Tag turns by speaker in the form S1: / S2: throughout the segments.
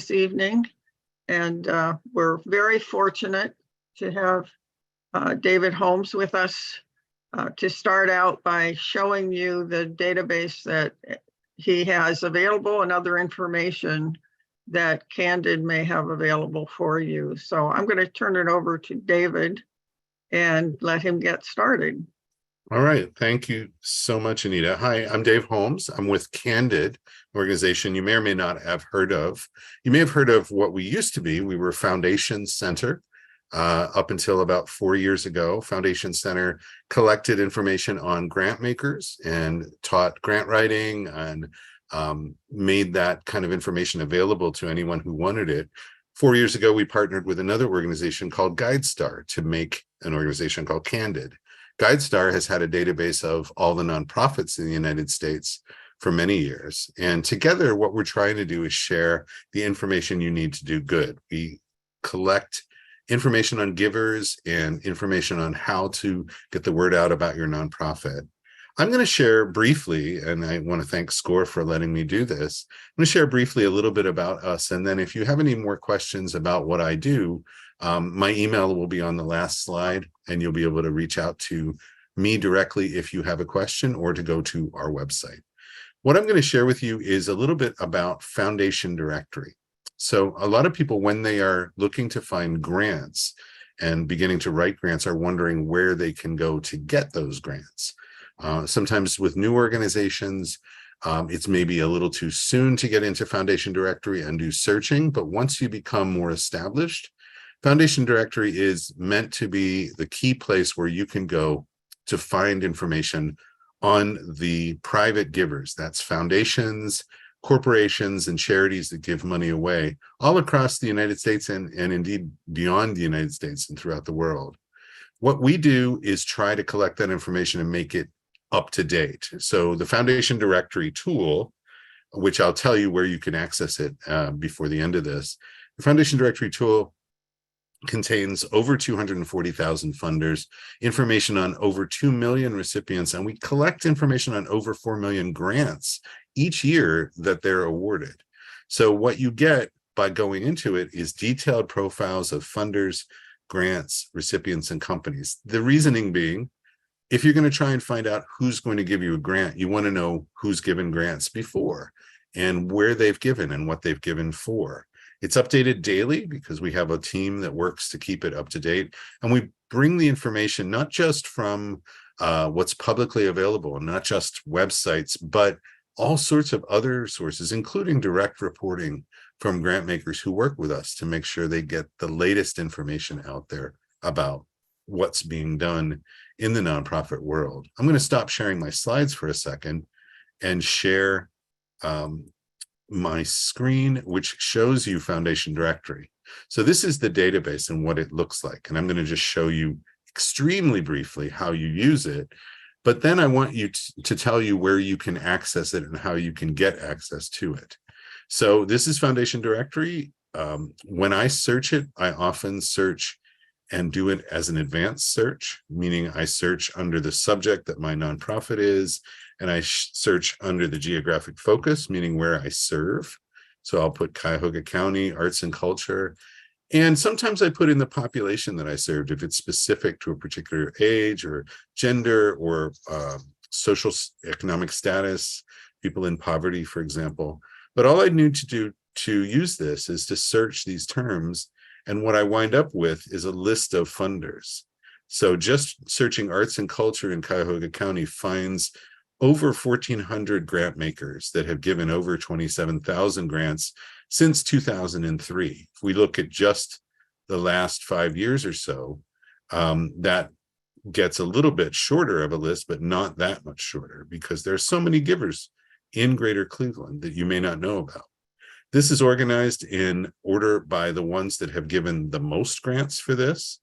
S1: this evening, and we're very fortunate to have David Holmes with us to start out by showing you the database that he has available and other information that Candid may have available for you. So I'm going to turn it over to David and let him get started.
S2: All right. Thank you so much, Anita. Hi, I'm Dave Holmes. I'm with Candid, organization you may or may not have heard of. You may have heard of what we used to be. We were Foundation Center up until about 4 years ago. Foundation Center collected information on grant makers and taught grant writing and made that kind of information available to anyone who wanted it. 4 years ago, we partnered with another organization called GuideStar to make an organization called Candid. GuideStar has had a database of all the nonprofits in the United States for many years. And together, what we're trying to do is share the information you need to do good. We collect information on givers and information on how to get the word out about your nonprofit. I'm going to share briefly, and I want to thank SCORE for letting me do this. I'm going to share briefly a little bit about us. And then if you have any more questions about what I do, my email will be on the last slide, and you'll be able to reach out to me directly if you have a question or to go to our website. What I'm going to share with you is a little bit about Foundation Directory. So a lot of people, when they are looking to find grants and beginning to write grants, are wondering where they can go to get those grants. Sometimes with new organizations, it's maybe a little too soon to get into Foundation Directory and do searching, but once you become more established, Foundation Directory is meant to be the key place where you can go to find information on the private givers. That's foundations, corporations, and charities that give money away all across the United States and indeed beyond the United States and throughout the world. What we do is try to collect that information and make it up to date. So the Foundation Directory tool, which I'll tell you where you can access it before the end of this, the Foundation Directory tool contains over 240,000 funders, information on over 2 million recipients, and we collect information on over 4 million grants each year that they're awarded. So what you get by going into it is detailed profiles of funders, grants, recipients, and companies. The reasoning being, if you're going to try and find out who's going to give you a grant, you want to know who's given grants before and where they've given and what they've given for. It's updated daily because we have a team that works to keep it up to date. And we bring the information not just from what's publicly available, not just websites, but all sorts of other sources, including direct reporting from grant makers who work with us to make sure they get the latest information out there about what's being done in the nonprofit world. I'm going to stop sharing my slides for a second and share my screen, which shows you Foundation Directory. So this is the database and what it looks like. And I'm going to just show you extremely briefly how you use it. But then I want you to tell you where you can access it and how you can get access to it. So this is Foundation Directory. When I search it, I often search and do it as an advanced search, meaning I search under the subject that my nonprofit is, and I search under the geographic focus, meaning where I serve. So I'll put Cuyahoga County, arts and culture. And sometimes I put in the population that I served, if it's specific to a particular age or gender or social economic status, people in poverty, for example. But all I need to do to use this is to search these terms. And what I wind up with is a list of funders. So just searching arts and culture in Cuyahoga County finds over 1,400 grant makers that have given over 27,000 grants since 2003. If we look at just the last 5 years or so, that gets a little bit shorter of a list, but not that much shorter because there are so many givers in Greater Cleveland that you may not know about. This is organized in order by the ones that have given the most grants for this.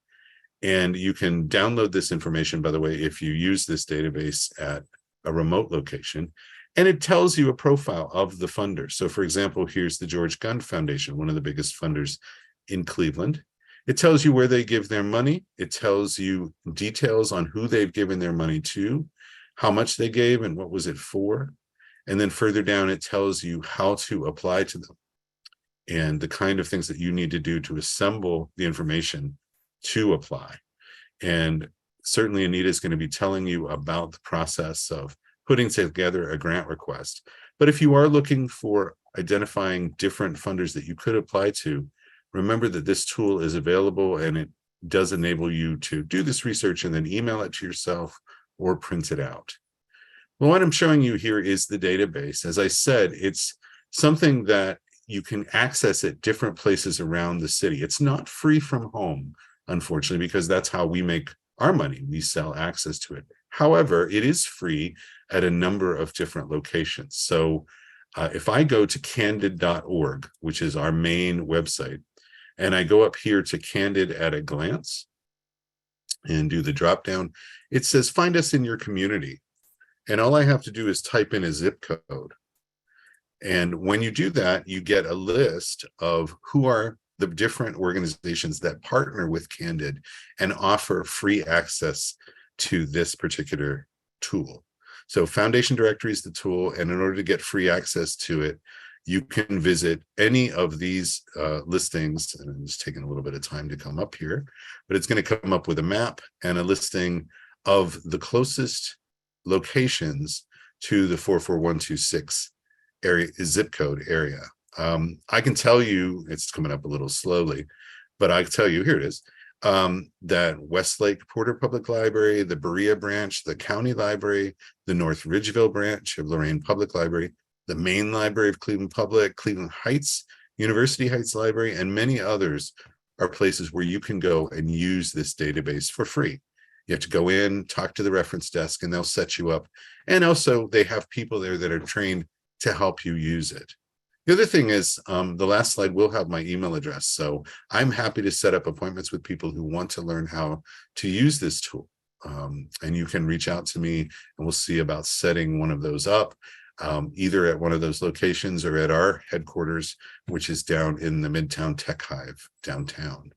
S2: And you can download this information, by the way, if you use this database at a remote location. And it tells you a profile of the funder. So for example, here's the George Gund Foundation, one of the biggest funders in Cleveland. It tells you where they give their money. It tells you details on who they've given their money to, how much they gave and what was it for. And then further down, it tells you how to apply to them. and the kind of things that you need to do to assemble the information to apply. And certainly Anita is going to be telling you about the process of putting together a grant request. But if you are looking for identifying different funders that you could apply to, remember that this tool is available and it does enable you to do this research and then email it to yourself or print it out. Well, what I'm showing you here is the database. As I said, it's something that you can access at different places around the city. It's not free from home, unfortunately, because that's how we make our money. We sell access to it. However, it is free at a number of different locations. So if I go to candid.org, which is our main website, and I go up here to Candid at a Glance and do the drop down, it says find us in your community. And all I have to do is type in a zip code. And when you do that, you get a list of who are the different organizations that partner with Candid and offer free access to this particular tool. So Foundation Directory is the tool, and in order to get free access to it, you can visit any of these listings, and I'm just taking a little bit of time to come up here, but it's going to come up with a map and a listing of the closest locations to the 44126 area, zip code area. I can tell you, it's coming up a little slowly, but I can tell you, here it is, that Westlake Porter Public Library, the Berea branch, the County Library, the North Ridgeville branch of Lorraine Public Library, the Main Library of Cleveland Public, Cleveland Heights, University Heights Library, and many others are places where you can go and use this database for free. You have to go in, talk to the reference desk, and they'll set you up. And also they have people there that are trained to help you use it. The other thing is, the last slide will have my email address. So I'm happy to set up appointments with people who want to learn how to use this tool. And you can reach out to me and we'll see about setting one of those up, either at one of those locations or at our headquarters, which is down in the Midtown Tech Hive downtown.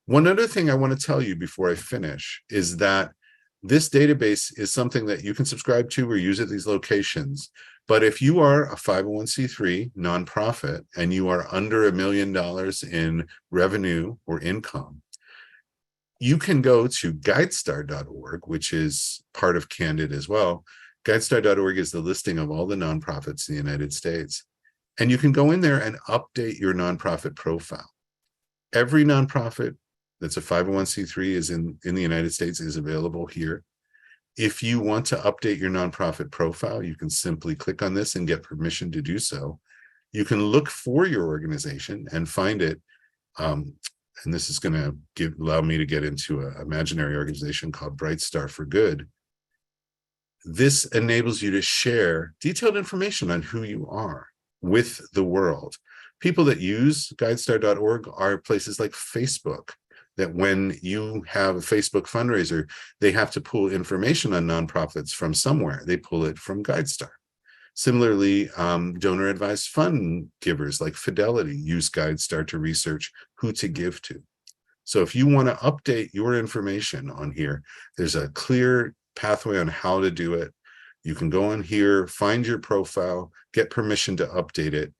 S2: One other thing I want to tell you before I finish is that this database is something that you can subscribe to or use at these locations. But if you are a 501c3 nonprofit and you are under $1 million in revenue or income, you can go to guidestar.org, which is part of Candid as well. Guidestar.org is the listing of all the nonprofits in the United States. And you can go in there and update your nonprofit profile. Every nonprofit that's a 501c3 is in the United States is available here. If you want to update your nonprofit profile, you can simply click on this and get permission to do so. You can look for your organization and find it. And this is going to allow me to get into an imaginary organization called Bright Star for Good. This enables you to share detailed information on who you are with the world. People that use guidestar.org are places like Facebook, that when you have a Facebook fundraiser, they have to pull information on nonprofits from somewhere. They pull it from GuideStar. Similarly, donor advised fund givers like Fidelity use GuideStar to research who to give to. So if you want to update your information on here, there's a clear pathway on how to do it. You can go in here, find your profile, get permission to update it.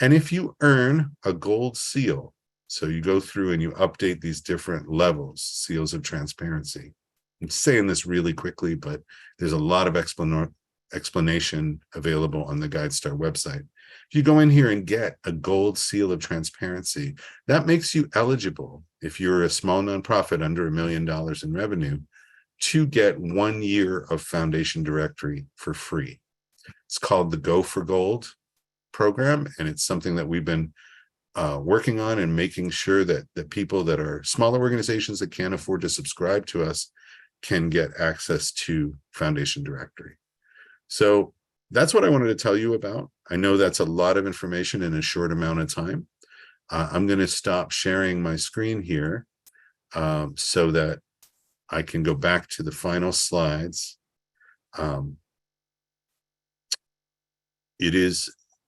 S2: And if you earn a gold seal, so you go through and you update these different levels, seals of transparency. I'm saying this really quickly, but there's a lot of explanation available on the GuideStar website. If you go in here and get a gold seal of transparency, that makes you eligible, if you're a small nonprofit under $1 million in revenue, to get 1 year of Foundation Directory for free. It's called the Go for Gold program, and it's something that we've been working on and making sure that people that are smaller organizations that can't afford to subscribe to us can get access to Foundation Directory. So that's what I wanted to tell you about. I know that's a lot of information in a short amount of time. I'm going to stop sharing my screen here so that I can go back to the final slides.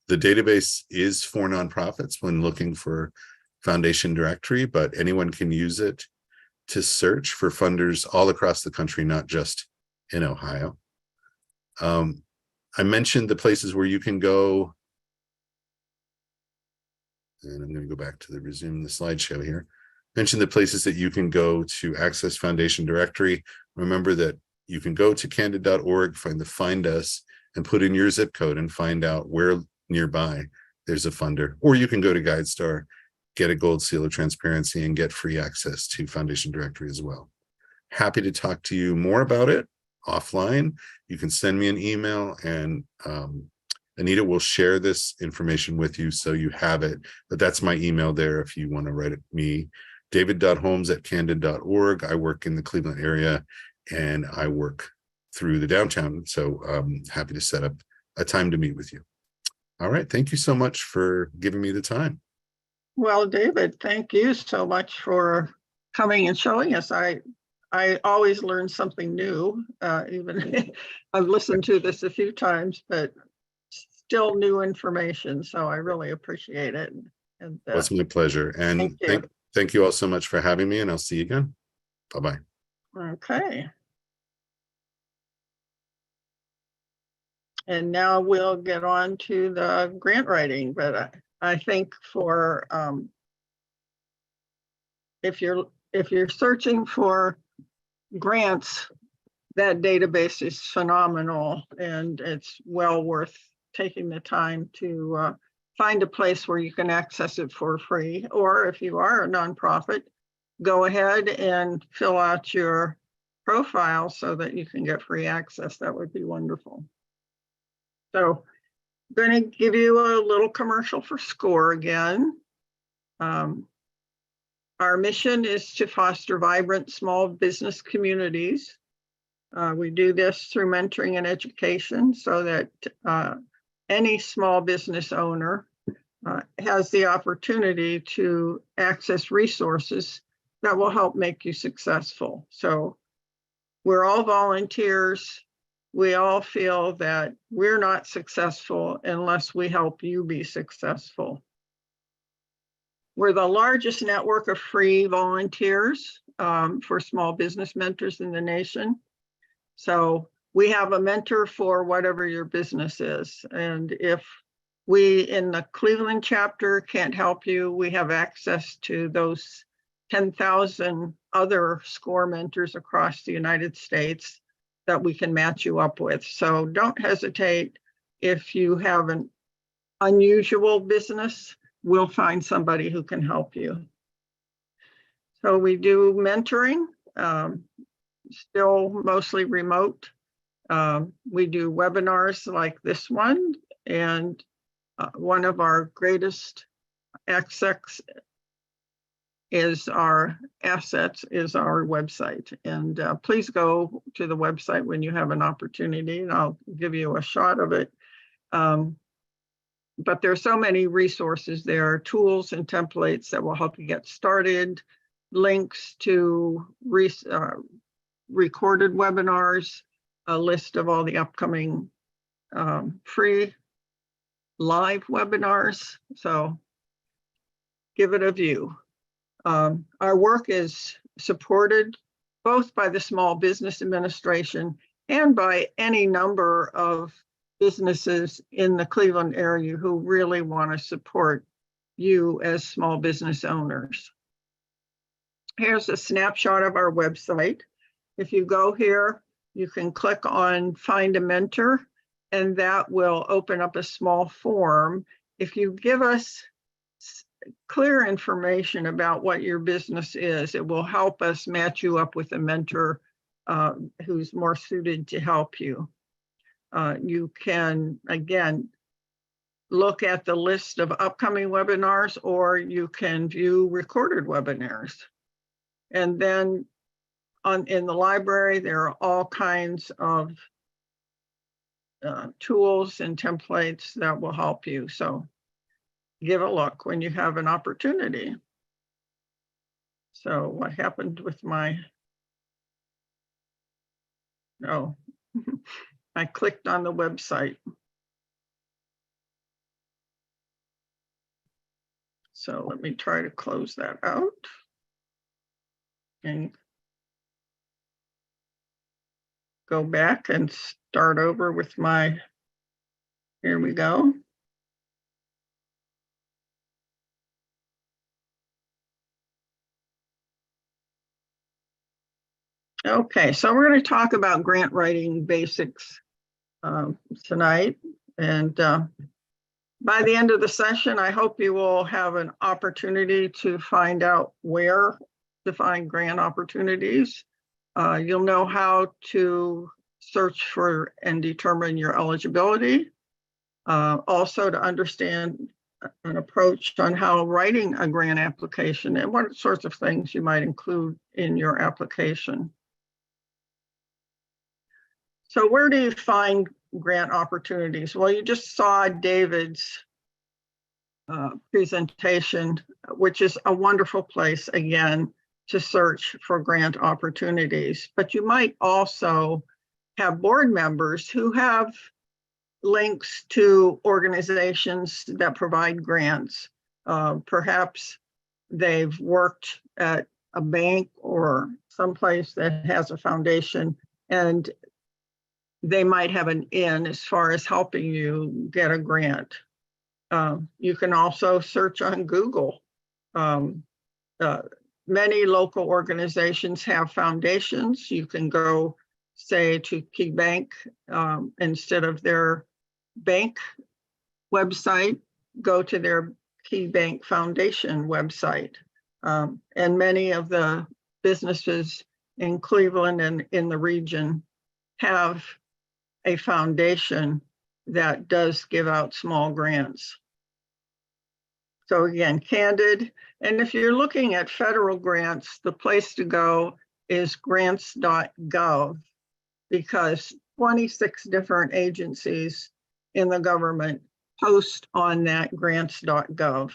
S2: The database is for nonprofits when looking for Foundation Directory, but anyone can use it to search for funders all across the country, not just in Ohio. I mentioned the places where you can go And I'm going to go back to the resume the slideshow here. Mention the places that you can go to access Foundation Directory. Remember that you can go to candid.org, find us, and put in your zip code and find out where nearby there's a funder. Or you can go to GuideStar, get a gold seal of transparency, and get free access to Foundation Directory as well. Happy to talk to you more about it offline. You can send me an email, and Anita will share this information with you so you have it. But that's my email there if you want to write it me. david.holmes@candid.org. I work in the Cleveland area, and I work through the downtown. So I'm happy to set up a time to meet with you. All right. Thank you so much for giving me the time.
S1: Well, David, thank you so much for coming and showing us. I always learn something new, even I've listened to this a few times, but still new information. So I really appreciate it. And
S2: Well, it's my pleasure. And thank you all so much for having me, and I'll see you again. Bye-bye.
S1: Okay. And now we'll get on to the grant writing, but I think for if you're searching for grants, that database is phenomenal, and it's well worth taking the time to find a place where you can access it for free. Or if you are a nonprofit, go ahead and fill out your profile so that you can get free access. That would be wonderful. So I'm going to give you a little commercial for SCORE again. Our mission is to foster vibrant small business communities. We do this through mentoring and education so that any small business owner has the opportunity to access resources that will help make you successful. So we're all volunteers. We all feel that we're not successful unless we help you be successful. We're the largest network of free volunteers for small business mentors in the nation. So we have a mentor for whatever your business is. And if we in the Cleveland chapter can't help you, we have access to those 10,000 other SCORE mentors across the United States that we can match you up with. So don't hesitate. If you have an unusual business, we'll find somebody who can help you. So we do mentoring, still mostly remote. We do webinars like this one, and one of our greatest assets is our website. And please go to the website when you have an opportunity, and I'll give you a shot of it. But there are so many resources there, tools and templates that will help you get started, links to recorded webinars, a list of all the upcoming free live webinars. So give it a view. Our work is supported both by the Small Business Administration and by any number of businesses in the Cleveland area who really want to support you as small business owners. Here's a snapshot of our website. If you go here, you can click on Find a Mentor, and that will open up a small form. If you give us clear information about what your business is, it will help us match you up with a mentor who's more suited to help you. You can, again, look at the list of upcoming webinars, or you can view recorded webinars. And then in the library, there are all kinds of tools and templates that will help you. So give a look when you have an opportunity. So what happened with I clicked on the website. So let me try to close that out. And go back and start over with here we go. Okay, so we're going to talk about grant writing basics tonight. And by the end of the session, I hope you will have an opportunity to find out where to find grant opportunities. You'll know how to search for and determine your eligibility. Also to understand an approach on how writing a grant application and what sorts of things you might include in your application. So where do you find grant opportunities? Well, you just saw David's presentation, which is a wonderful place, again, to search for grant opportunities. But you might also have board members who have links to organizations that provide grants. Perhaps they've worked at a bank or someplace that has a foundation, and they might have an in as far as helping you get a grant. You can also search on Google. Many local organizations have foundations. You can go, say, to Key Bank instead of their bank website, go to their Key Bank Foundation website. And many of the businesses in Cleveland and in the region have a foundation that does give out small grants. So again, Candid. And if you're looking at federal grants, the place to go is grants.gov, because 26 different agencies in the government post on that grants.gov.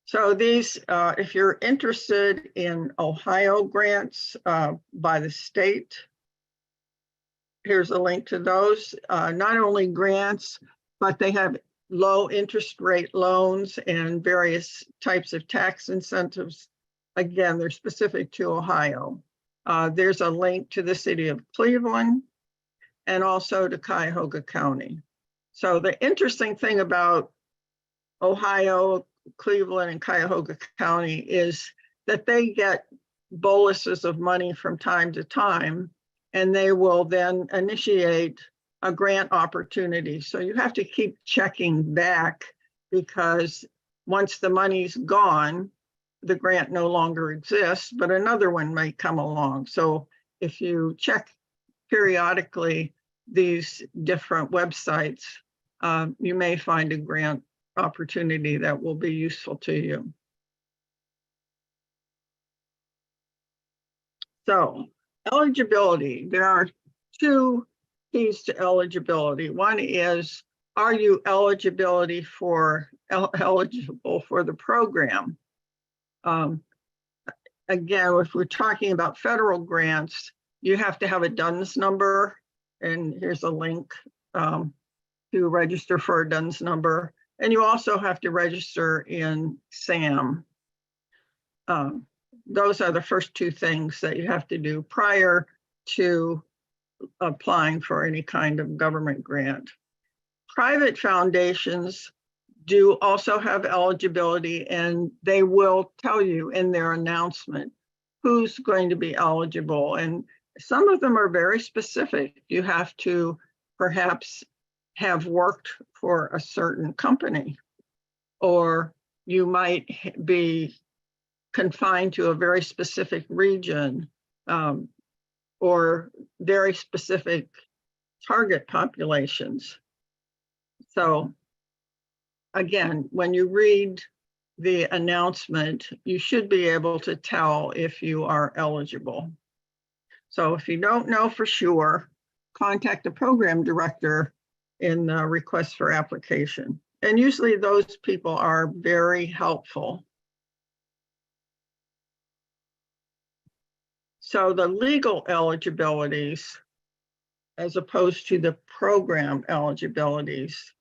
S1: So these, if you're interested in Ohio grants by the state, here's a link to those. Not only grants, but they have low interest rate loans and various types of tax incentives. Again, they're specific to Ohio. There's a link to the city of Cleveland and also to Cuyahoga County. So the interesting thing about Ohio, Cleveland, and Cuyahoga County is that they get boluses of money from time to time, and they will then initiate a grant opportunity. So you have to keep checking back, because once the money's gone, the grant no longer exists, but another one might come along. So if you check periodically these different websites, you may find a grant opportunity that will be useful to you. So eligibility, there are two keys to eligibility. One is, are you eligible for the program? Again, if we're talking about federal grants, you have to have a DUNS number, and here's a link to register for a DUNS number. And you also have to register in SAM. Those are the first two things that you have to do prior to applying for any kind of government grant. Private foundations do also have eligibility, and they will tell you in their announcement who's going to be eligible. And some of them are very specific. You have to perhaps have worked for a certain company, or you might be confined to a very specific region, or very specific target populations. So again, when you read the announcement, you should be able to tell if you are eligible. So if you don't know for sure, contact the program director in the request for application. And usually those people are very helpful. So the legal eligibilities, as opposed to the program eligibilities,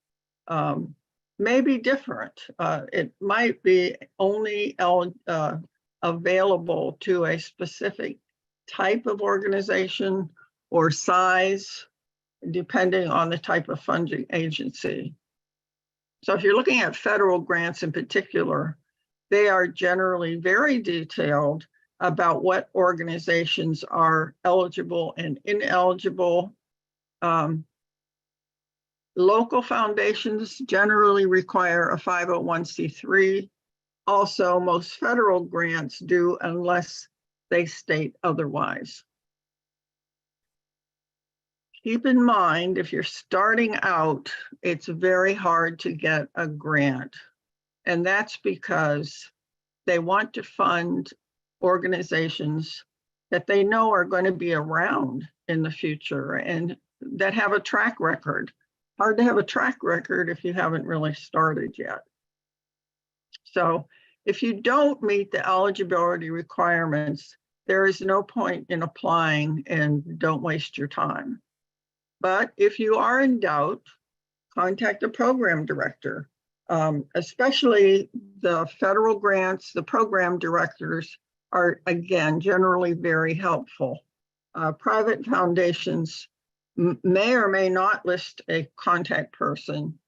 S1: may be different. It might be only available to a specific type of organization or size, depending on the type of funding agency. So if you're looking at federal grants in particular, they are generally very detailed about what organizations are eligible and ineligible. Local foundations generally require a 501c3. Also, most federal grants do unless they state otherwise. Keep in mind, if you're starting out, it's very hard to get a grant. And that's because they want to fund organizations that they know are going to be around in the future and that have a track record. Hard to have a track record if you haven't really started yet. So if you don't meet the eligibility requirements, there is no point in applying, and don't waste your time. But if you are in doubt, contact a program director. Especially the federal grants, the program directors are, again, generally very helpful. Private foundations may or may not list a contact person,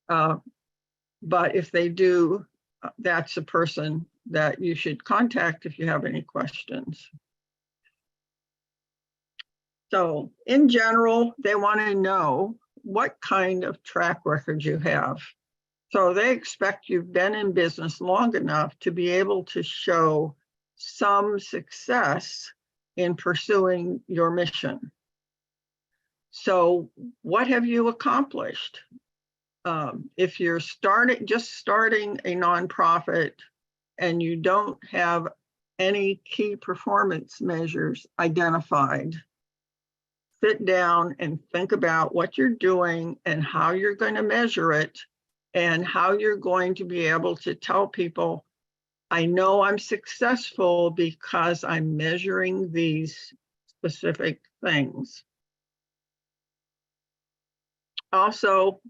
S1: but if they do, that's a person that you should contact if you have any questions. So in general, they want to know what kind of track record you have. So they expect you've been in business long enough to be able to show some success in pursuing your mission. So what have you accomplished? If you're just starting a nonprofit and you don't have any key performance measures identified, sit down and think about what you're doing and how you're going to measure it and how you're going to be able to tell people, I know I'm successful because I'm measuring these specific things. Also,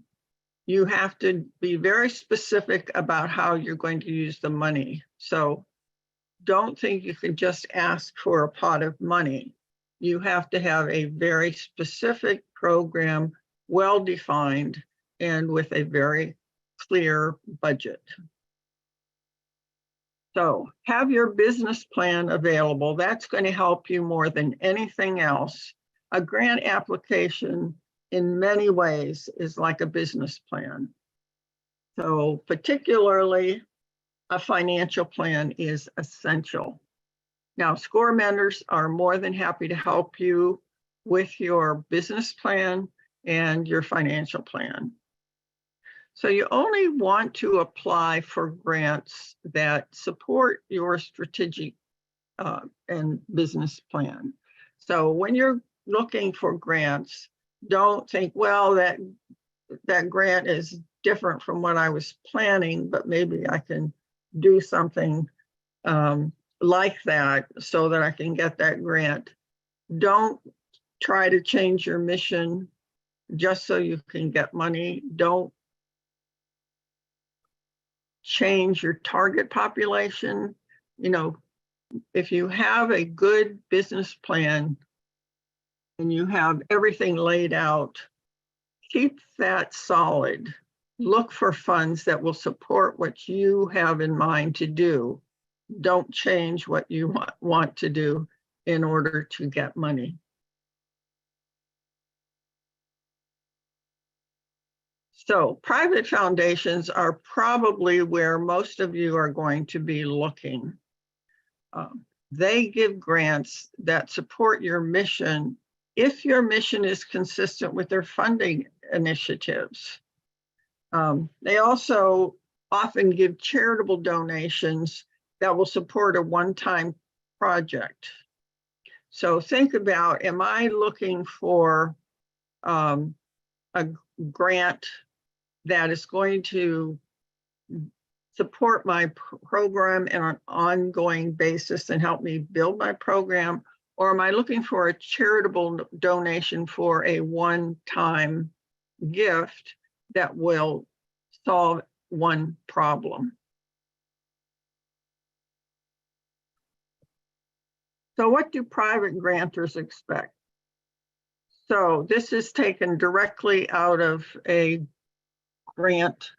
S1: you have to be very specific about how you're going to use the money. So don't think you can just ask for a pot of money. You have to have a very specific program, well-defined, and with a very clear budget. So have your business plan available. That's going to help you more than anything else. A grant application in many ways is like a business plan. So particularly a financial plan is essential. Now, SCORE members are more than happy to help you with your business plan and your financial plan. So you only want to apply for grants that support your strategic and business plan. So when you're looking for grants, don't think, well, that grant is different from what I was planning, but maybe I can do something like that so that I can get that grant. Don't try to change your mission just so you can get money. Don't change your target population. You know, if you have a good business plan and you have everything laid out, keep that solid. Look for funds that will support what you have in mind to do. Don't change what you want to do in order to get money. So private foundations are probably where most of you are going to be looking. They give grants that support your mission if your mission is consistent with their funding initiatives. They also often give charitable donations that will support a one-time project. So think about, am I looking for a grant that is going to support my program on an ongoing basis and help me build my program? Or am I looking for a charitable donation for a one-time gift that will solve one problem? So what do private grantors expect? So this is taken directly out of a grant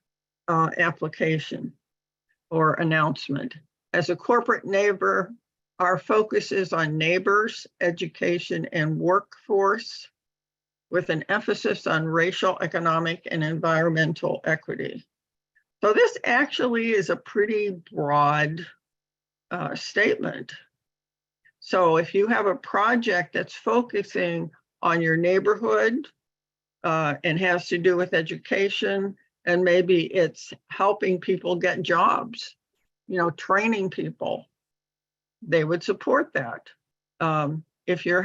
S1: application or announcement. As a corporate neighbor, Our focus is on neighbors, education, and workforce, with an emphasis on racial, economic, and environmental equity. So this actually is a pretty broad statement. So if you have a project that's focusing on your neighborhood and has to do with education, and maybe it's helping people get jobs, training people, they would support that. If you're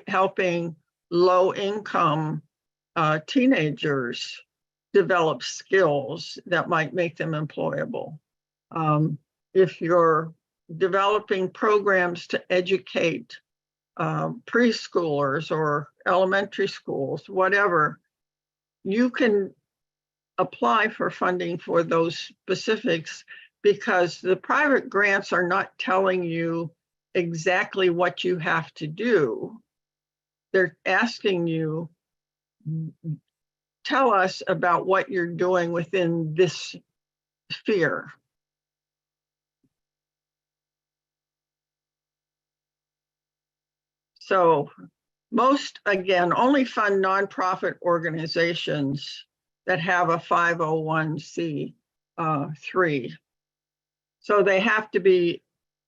S1: helping low-income teenagers develop skills that might make them employable. If you're developing programs to educate preschoolers or elementary schools, whatever, you can apply for funding for those specifics, because the private grants are not telling you exactly what you have to do. They're asking you, tell us about what you're doing within this sphere. So most, again, only fund nonprofit organizations that have a 501c3. So they have to be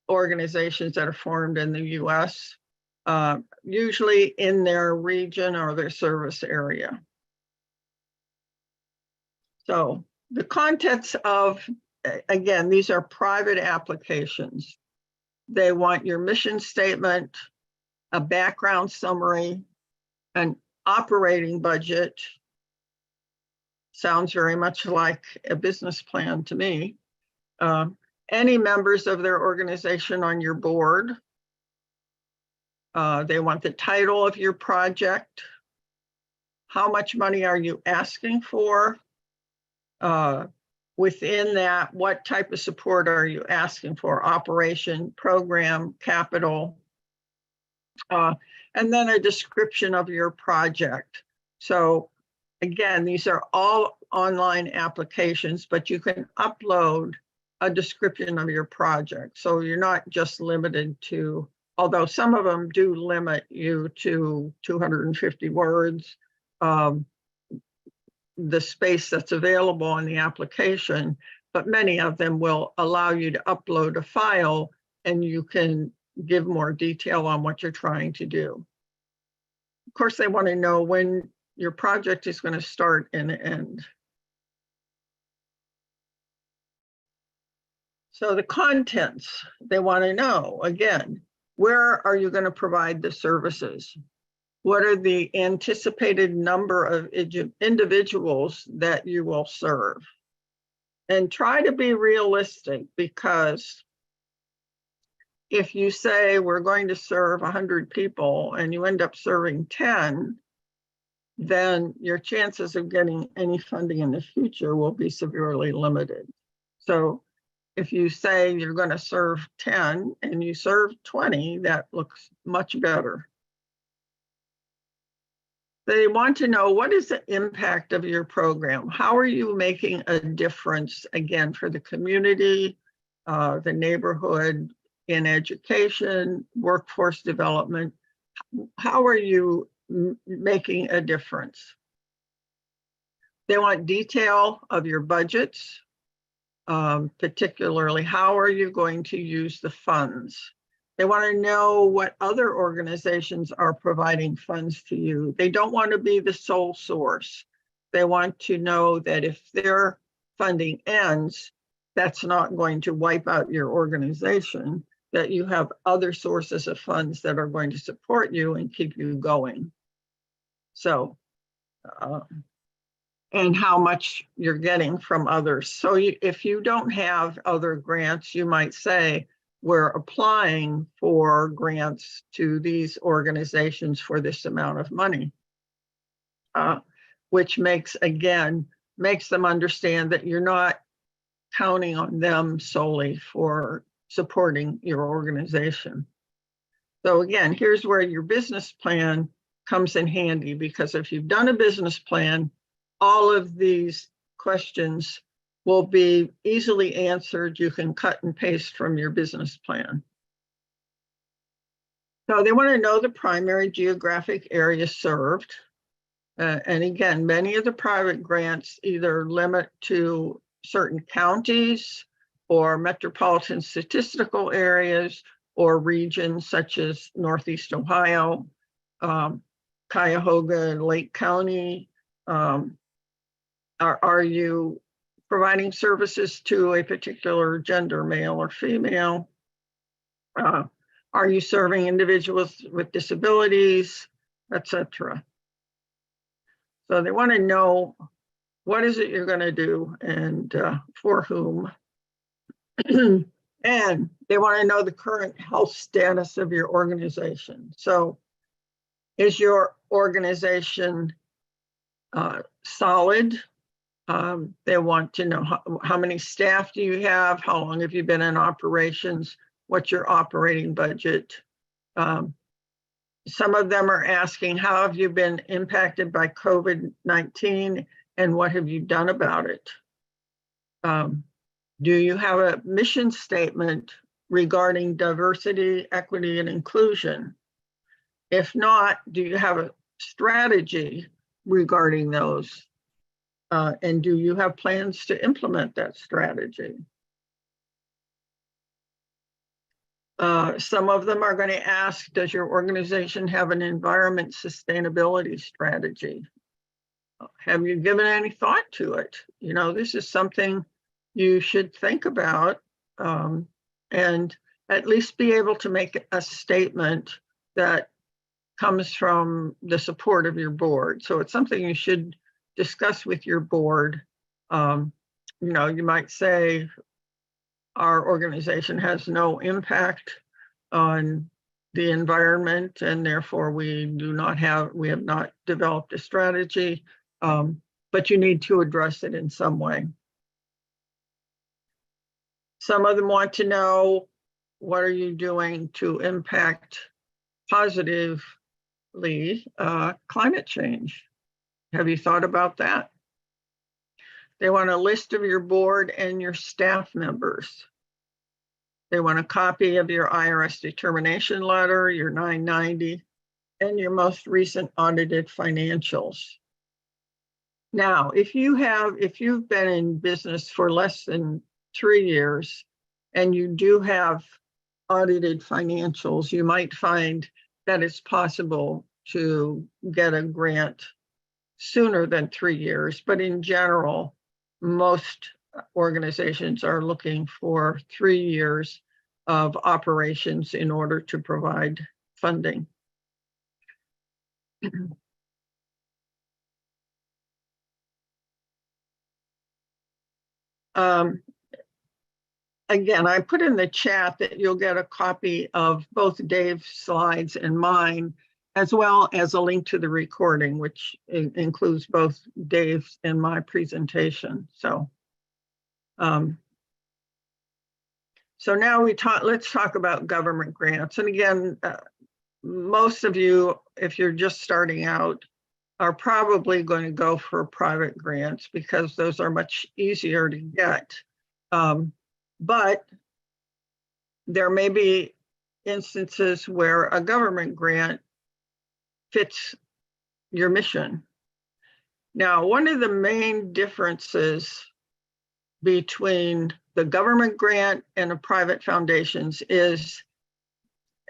S1: organizations that are formed in the US, usually in their region or their service area. So the contents of, again, these are private applications. They want your mission statement, a background summary, an operating budget. Sounds very much like a business plan to me. Any members of their organization on your board. They want the title of your project. How much money are you asking for? Within that, what type of support are you asking for? Operation, program, capital, and then a description of your project. So again, these are all online applications, but you can upload a description of your project. So you're not just limited to, although some of them do limit you to 250 words, the space that's available in the application, but many of them will allow you to upload a file and you can give more detail on what you're trying to do. Of course, they want to know when your project is going to start and end. So the contents, they want to know, again, where are you going to provide the services? What are the anticipated number of individuals that you will serve? And try to be realistic, because if you say we're going to serve 100 people and you end up serving 10, then your chances of getting any funding in the future will be severely limited. So if you say you're going to serve 10 and you serve 20, that looks much better. They want to know, what is the impact of your program? How are you making a difference, again, for the community, the neighborhood, in education, workforce development? How are you making a difference? They want detail of your budgets, particularly how are you going to use the funds? They want to know what other organizations are providing funds to you. They don't want to be the sole source. They want to know that if their funding ends, that's not going to wipe out your organization, that you have other sources of funds that are going to support you and keep you going. So, and how much you're getting from others. So if you don't have other grants, you might say, we're applying for grants to these organizations for this amount of money, which makes them understand that you're not counting on them solely for supporting your organization. So again, here's where your business plan comes in handy, because if you've done a business plan, all of these questions will be easily answered. You can cut and paste from your business plan. So they want to know the primary geographic area served. And again, many of the private grants either limit to certain counties or metropolitan statistical areas or regions such as Northeast Ohio, Cuyahoga and Lake County. Are you providing services to a particular gender, male or female? Are you serving individuals with disabilities, etc.? So they want to know what is it you're going to do and for whom. And they want to know the current health status of your organization. So is your organization solid? They want to know how many staff do you have? How long have you been in operations? What's your operating budget? Some of them are asking, how have you been impacted by COVID-19 and what have you done about it? Do you have a mission statement regarding diversity, equity, and inclusion? If not, do you have a strategy regarding those? And do you have plans to implement that strategy? Some of them are going to ask, does your organization have an environment sustainability strategy? Have you given any thought to it? You know, this is something you should think about and at least be able to make a statement that comes from the support of your board. So it's something you should discuss with your board. You know, you might say, our organization has no impact on the environment and therefore we have not developed a strategy, but you need to address it in some way. Some of them want to know, what are you doing to impact positively climate change? Have you thought about that? They want a list of your board and your staff members. They want a copy of your IRS determination letter, your 990, and your most recent audited financials. Now, if you've been in business for less than 3 years and you do have audited financials, you might find that it's possible to get a grant sooner than 3 years, but in general, most organizations are looking for 3 years of operations in order to provide funding. Again, I put in the chat that you'll get a copy of both Dave's slides and mine, as well as a link to the recording, which includes both Dave's and my presentation. So now let's talk about government grants. And again, most of you, if you're just starting out, are probably going to go for private grants because those are much easier to get. But there may be instances where a government grant fits your mission. Now, one of the main differences between the government grant and the private foundations is,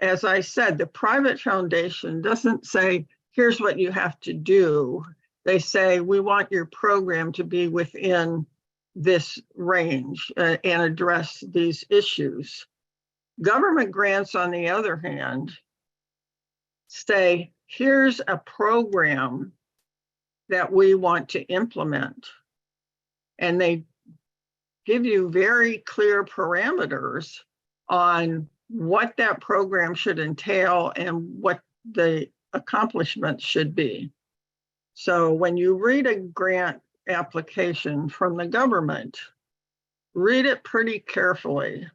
S1: as I said, the private foundation doesn't say, here's what you have to do. They say, we want your program to be within this range and address these issues. Government grants, on the other hand, say, here's a program that we want to implement. And they give you very clear parameters on what that program should entail and what the accomplishments should be. So when you read a grant application from the government, read it pretty carefully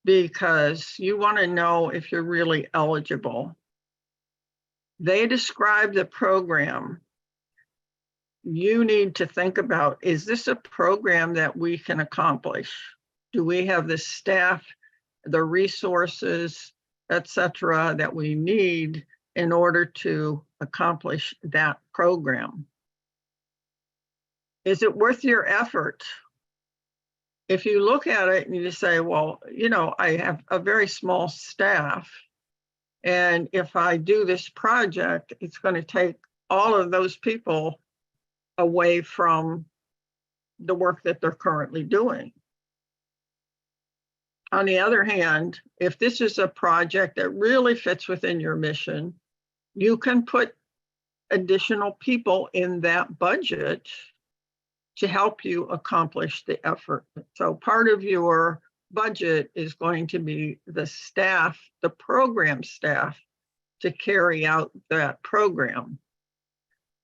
S1: because you want to know if you're really eligible. They describe the program. You need to think about, is this a program that we can accomplish? Do we have the staff, the resources, etc., that we need in order to accomplish that program. Is it worth your effort? If you look at it and you say, well, I have a very small staff, and if I do this project, it's going to take all of those people away from the work that they're currently doing. On the other hand, if this is a project that really fits within your mission, you can put additional people in that budget to help you accomplish the effort. So part of your budget is going to be the staff, the program staff, to carry out that program.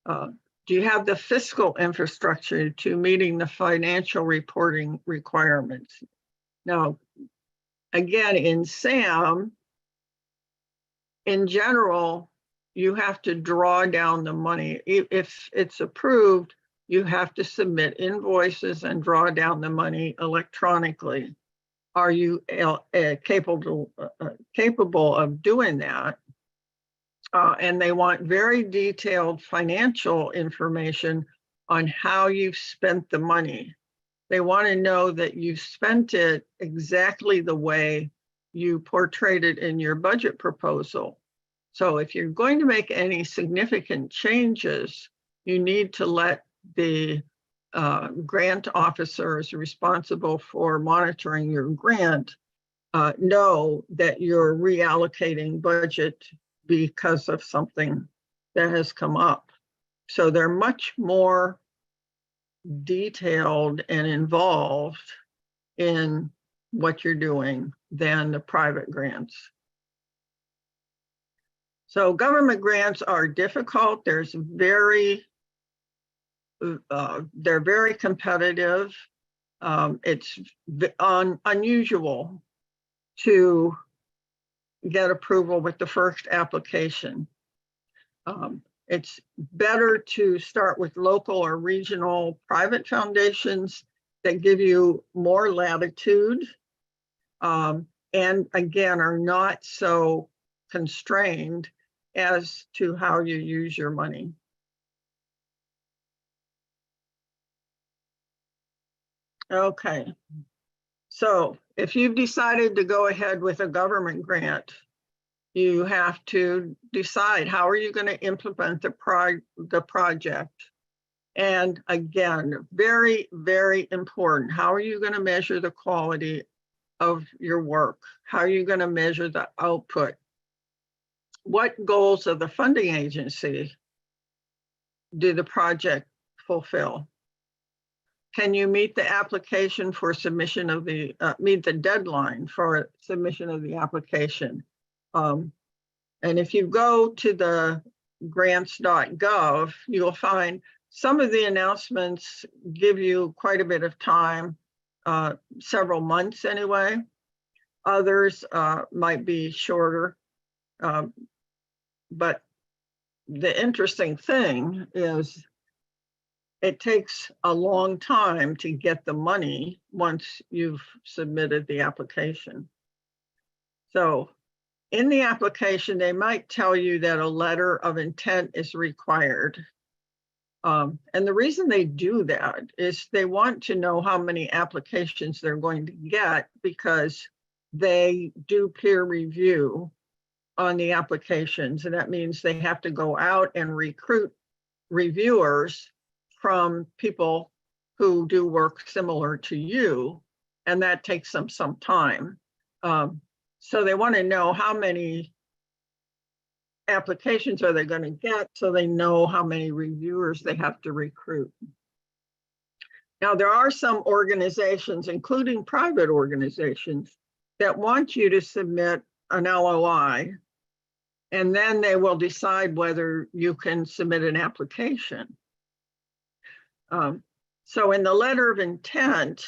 S1: Do you have the fiscal infrastructure to meeting the financial reporting requirements? Now, again, in SAM, in general, you have to draw down the money. If it's approved, you have to submit invoices and draw down the money electronically. Are you capable of doing that? And they want very detailed financial information on how you've spent the money. They want to know that you spent it exactly the way you portrayed it in your budget proposal. So if you're going to make any significant changes, you need to let the grant officers responsible for monitoring your grant know that you're reallocating budget because of something that has come up. So they're much more detailed and involved in what you're doing than the private grants. So government grants are difficult. They're very competitive. It's unusual to get approval with the first application. It's better to start with local or regional private foundations that give you more latitude and again are not so constrained as to how you use your money. Okay, so if you've decided to go ahead with a government grant, you have to decide how are you going to implement the project. And again, very, very important, how are you going to measure the quality of your work? How are you going to measure the output? What goals of the funding agency do the project fulfill? Can you meet the application for submission of the, meet the deadline for submission of the application? And if you go to the grants.gov, you'll find some of the announcements give you quite a bit of time, several months anyway. Others might be shorter. But the interesting thing is it takes a long time to get the money once you've submitted the application. So in the application, they might tell you that a letter of intent is required. And the reason they do that is they want to know how many applications they're going to get because they do peer review on the applications. And that means they have to go out and recruit reviewers from people who do work similar to you. And that takes them some time. So they want to know how many applications are they going to get so they know how many reviewers they have to recruit. Now, there are some organizations, including private organizations, that want you to submit an LOI, and then they will decide whether you can submit an application. So in the letter of intent,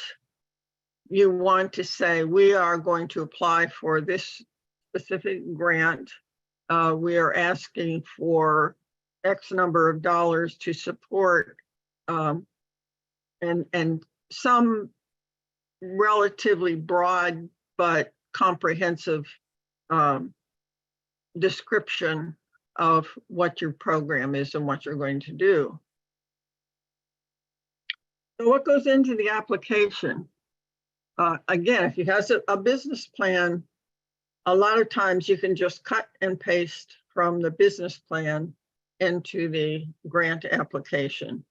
S1: you want to say, we are going to apply for this specific grant. We are asking for X number of dollars to support and some relatively broad but comprehensive description of what your program is and what you're going to do. So what goes into the application? Again, if you have a business plan, a lot of times you can just cut and paste from the business plan into the grant application.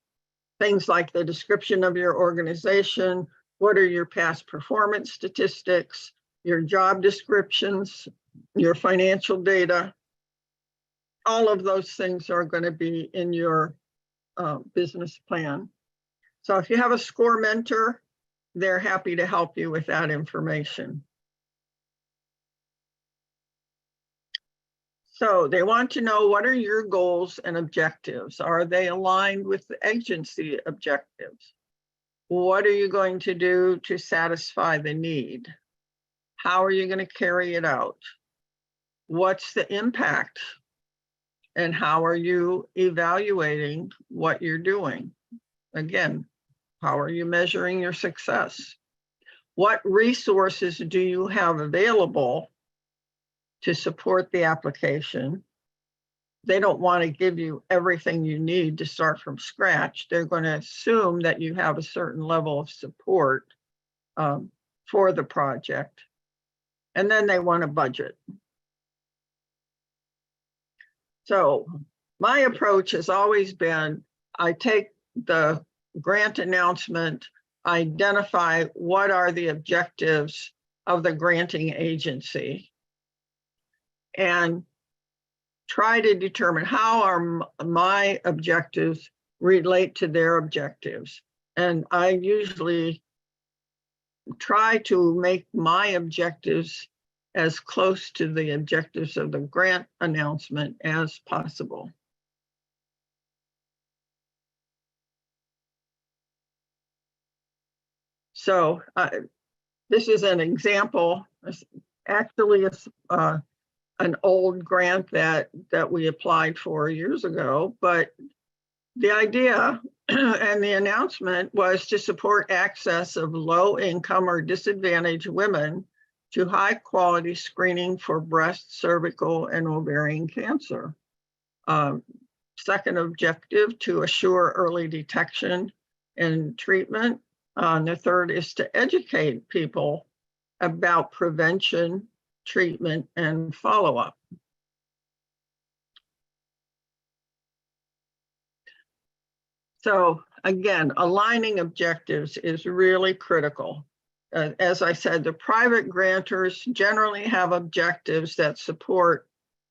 S1: Things like the description of your organization, what are your past performance statistics, your job descriptions, your financial data. All of those things are going to be in your business plan. So if you have a SCORE mentor, they're happy to help you with that information. So they want to know, what are your goals and objectives? Are they aligned with the agency objectives? What are you going to do to satisfy the need? How are you going to carry it out? What's the impact? And how are you evaluating what you're doing? Again, how are you measuring your success? What resources do you have available to support the application? They don't want to give you everything you need to start from scratch. They're going to assume that you have a certain level of support for the project. And then they want a budget. So my approach has always been, I take the grant announcement, identify what are the objectives of the granting agency, and try to determine how are my objectives relate to their objectives. And I usually try to make my objectives as close to the objectives of the grant announcement as possible. So this is an example. Actually, it's an old grant that we applied for years ago, but the idea and the announcement was to support access of low income or disadvantaged women to high quality screening for breast, cervical, and ovarian cancer. Second objective, to assure early detection and treatment. The third is to educate people about prevention, treatment, and follow-up. So again, aligning objectives is really critical. As I said, the private grantors generally have objectives that support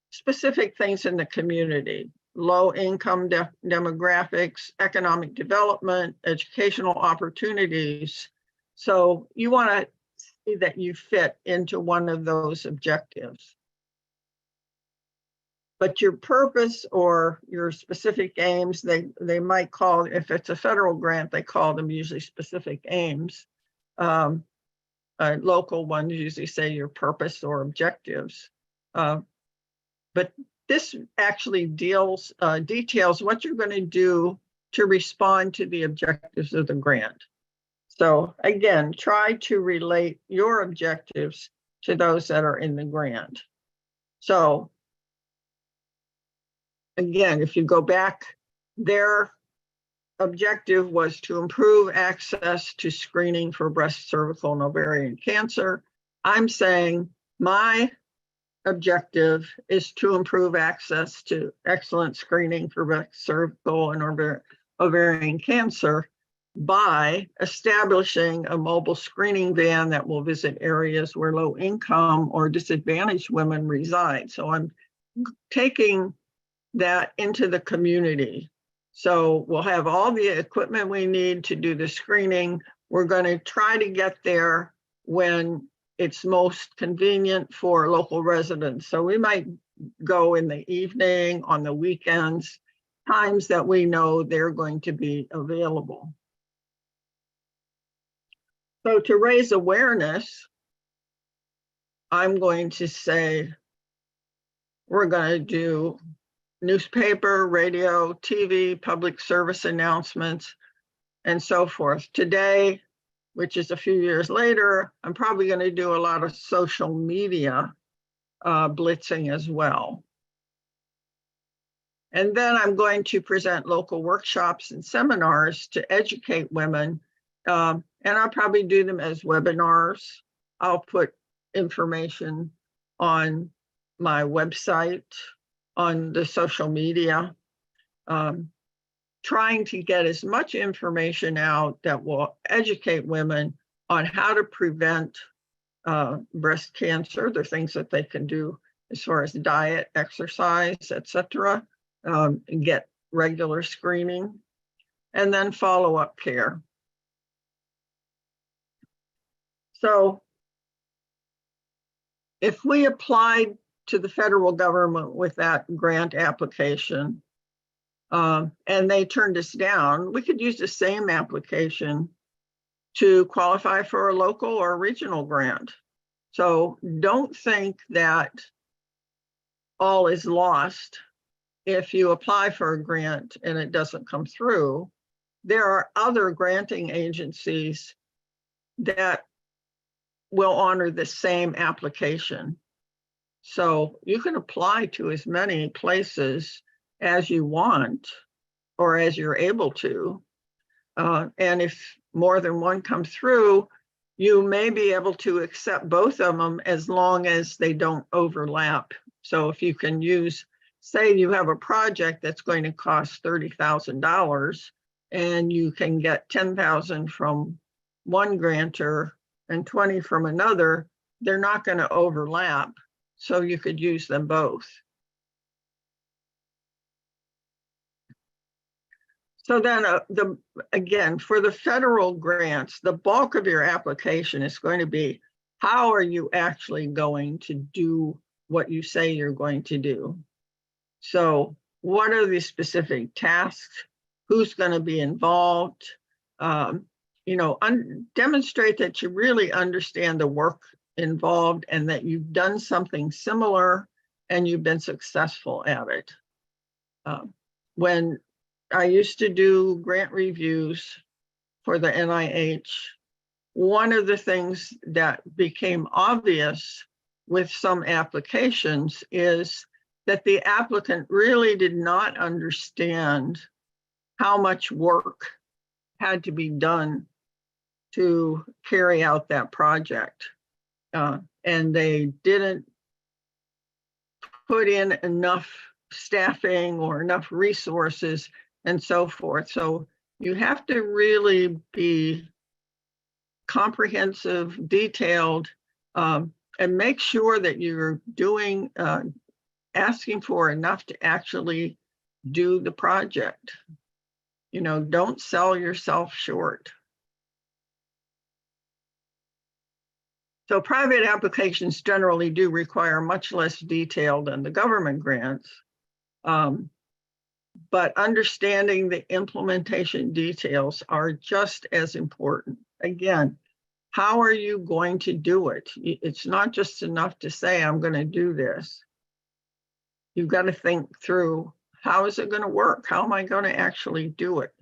S1: specific things in the community: low income demographics, economic development, educational opportunities. So you want to see that you fit into one of those objectives. But your purpose or your specific aims, they might call, if it's a federal grant, they call them usually specific aims. Local ones usually say your purpose or objectives. But this actually details what you're going to do to respond to the objectives of the grant. So again, try to relate your objectives to those that are in the grant. So again, if you go back, their objective was to improve access to screening for breast, cervical, and ovarian cancer. I'm saying my objective is to improve access to excellent screening for breast, cervical, and ovarian cancer by establishing a mobile screening van that will visit areas where low income or disadvantaged women reside. So I'm taking that into the community. So we'll have all the equipment we need to do the screening. We're going to try to get there when it's most convenient for local residents. So we might go in the evening, on the weekends, times that we know they're going to be available. So to raise awareness, I'm going to say we're going to do newspaper, radio, TV, public service announcements, and so forth. Today, which is a few years later, I'm probably going to do a lot of social media blitzing as well. And then I'm going to present local workshops and seminars to educate women. And I'll probably do them as webinars. I'll put information on my website, on the social media, trying to get as much information out that will educate women on how to prevent breast cancer, the things that they can do as far as diet, exercise, etc., and get regular screening, and then follow-up care. So if we applied to the federal government with that grant application and they turned us down, we could use the same application to qualify for a local or regional grant. So don't think that all is lost if you apply for a grant and it doesn't come through. There are other granting agencies that will honor the same application. So you can apply to as many places as you want or as you're able to. And if more than one comes through, you may be able to accept both of them as long as they don't overlap. So if you can use, say you have a project that's going to cost $30,000 and you can get 10,000 from one grantor and 20 from another, they're not going to overlap. So you could use them both. So then again, for the federal grants, the bulk of your application is going to be, how are you actually going to do what you say you're going to do? So what are the specific tasks? Who's going to be involved? Demonstrate that you really understand the work involved and that you've done something similar and you've been successful at it. When I used to do grant reviews for the NIH, one of the things that became obvious with some applications is that the applicant really did not understand how much work had to be done to carry out that project. And they didn't put in enough staffing or enough resources and so forth. So you have to really be comprehensive, detailed, and make sure that you're doing, asking for enough to actually do the project. Don't sell yourself short. So private applications generally do require much less detail than the government grants. But understanding the implementation details are just as important. Again, how are you going to do it? It's not just enough to say, I'm going to do this. You've got to think through, how is it going to work? How am I going to actually do it?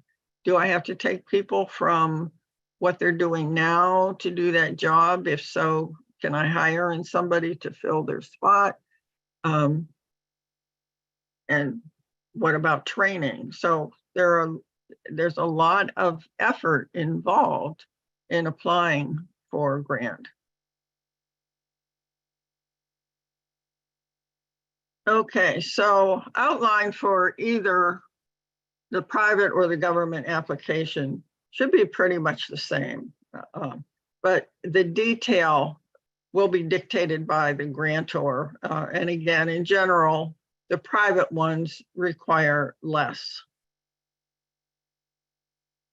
S1: Do I have to take people from what they're doing now to do that job? If so, can I hire in somebody to fill their spot? And what about training? So there's a lot of effort involved in applying for a grant. Okay, so outline for either the private or the government application should be pretty much the same, but the detail will be dictated by the grantor. And again, in general, the private ones require less.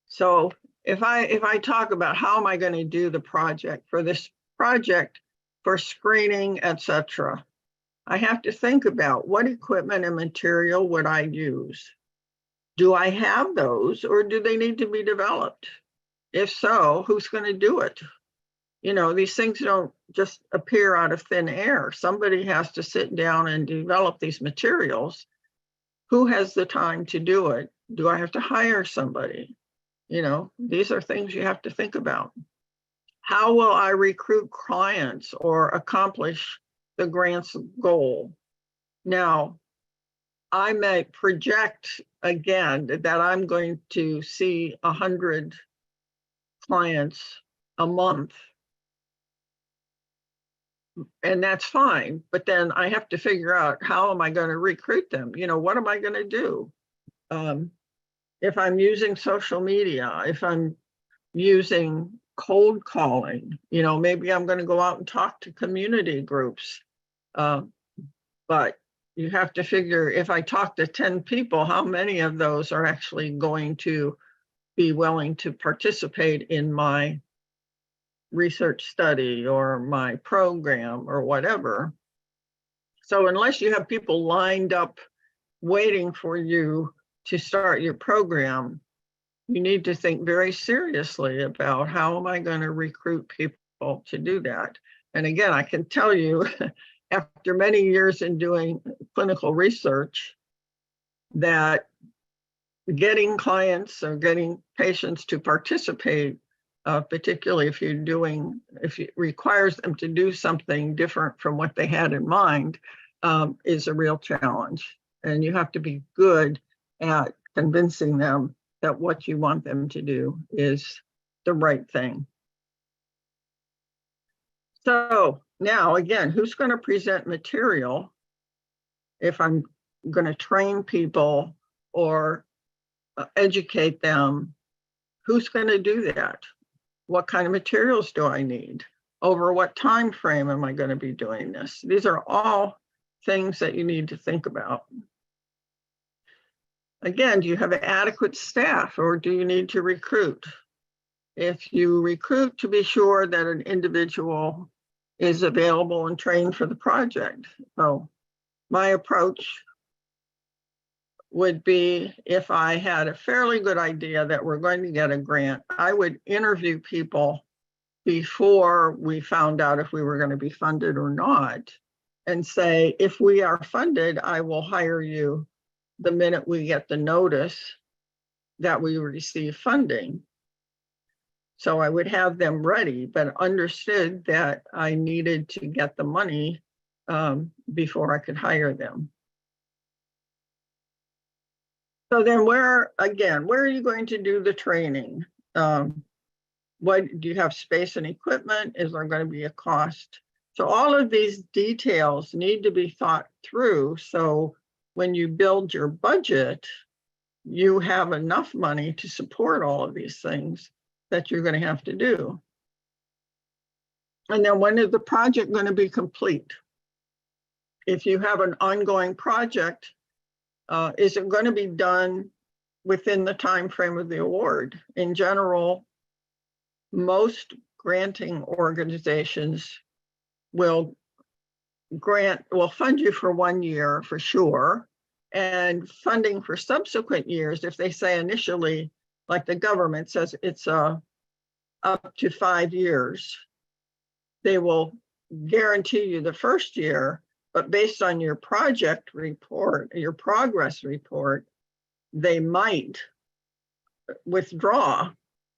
S1: So if I talk about how am I going to do the project for this project for screening, etc., I have to think about what equipment and material would I use? Do I have those or do they need to be developed? If so, who's going to do it? These things don't just appear out of thin air. Somebody has to sit down and develop these materials. Who has the time to do it? Do I have to hire somebody? These are things you have to think about. How will I recruit clients or accomplish the grant's goal. Now, I may project again that I'm going to see 100 clients a month. And that's fine, but then I have to figure out, how am I going to recruit them? You know, what am I going to do? If I'm using social media, if I'm using cold calling, you know, maybe I'm going to go out and talk to community groups. But you have to figure, if I talk to 10 people, how many of those are actually going to be willing to participate in my research study or my program or whatever. So unless you have people lined up waiting for you to start your program, you need to think very seriously about, how am I going to recruit people to do that? And again, I can tell you, after many years in doing clinical research, that getting clients or getting patients to participate, particularly if it requires them to do something different from what they had in mind, is a real challenge. And you have to be good at convincing them that what you want them to do is the right thing. So now, again, who's going to present material if I'm going to train people or educate them? Who's going to do that? What kind of materials do I need? Over what time frame am I going to be doing this? These are all things that you need to think about. Again, do you have adequate staff, or do you need to recruit? If you recruit, to be sure that an individual is available and trained for the project. So my approach would be, if I had a fairly good idea that we're going to get a grant, I would interview people before we found out if we were going to be funded or not, and say, if we are funded, I will hire you the minute we get the notice that we receive funding. So I would have them ready, but understood that I needed to get the money before I could hire them. So then where are you going to do the training? What do you have, space and equipment? Is there going to be a cost? So all of these details need to be thought through. So when you build your budget, you have enough money to support all of these things that you're going to have to do. And then when is the project going to be complete? If you have an ongoing project, is it going to be done within the time frame of the award? In general, most granting organizations will fund you for 1 year for sure, and funding for subsequent years, if they say initially, like the government says, it's up to 5 years, they will guarantee you the first year, but based on your project report, your progress report, they might withdraw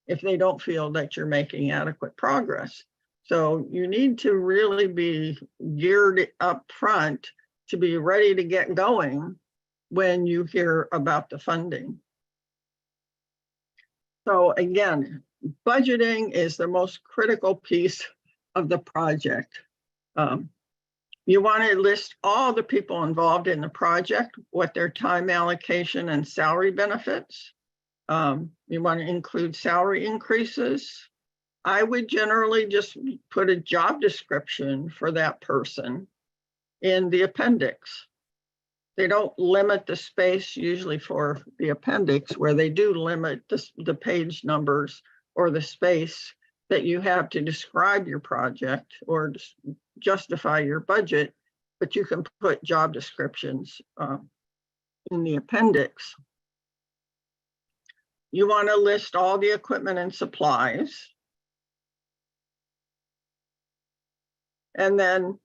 S1: if they don't feel that you're making adequate progress. So you need to really be geared up front to be ready to get going when you hear about the funding. So again, budgeting is the most critical piece of the project. You want to list all the people involved in the project, what their time allocation and salary benefits. You want to include salary increases. I would generally just put a job description for that person in the appendix. They don't limit the space usually for the appendix, where they do limit the page numbers or the space that you have to describe your project or justify your budget, but you can put job descriptions in the appendix. You want to list all the equipment and supplies. And then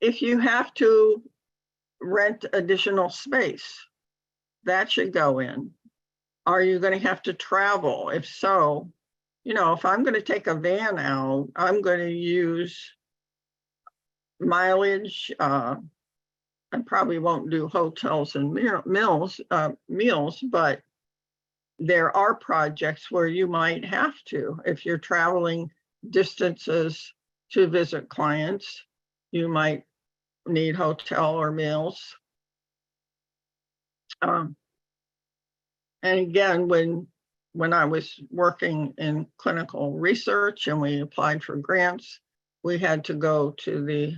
S1: if you have to rent additional space, that should go in. Are you going to have to travel? If so, you know, if I'm going to take a van out, I'm going to use mileage. I probably won't do hotels and meals, but there are projects where you might have to, if you're traveling distances to visit clients, you might need hotel or meals. And again, when I was working in clinical research and we applied for grants, we had to go to the